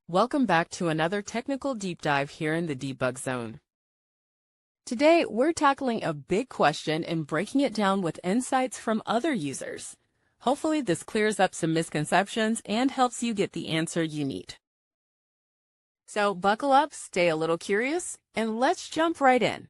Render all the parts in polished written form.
Welcome back to another technical deep dive here in the debug zone. Today, we're tackling a big question and breaking it down with insights from other users. Hopefully, this clears up some misconceptions and helps you get the answer you need. So buckle up, stay a little curious, and let's jump right in.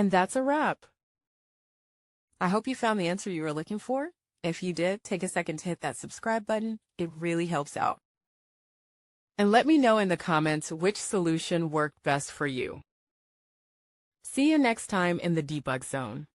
And that's a wrap. I hope you found the answer you were looking for. If you did, take a second to hit that subscribe button. It really helps out. And let me know in the comments which solution worked best for you. See you next time in the debug zone.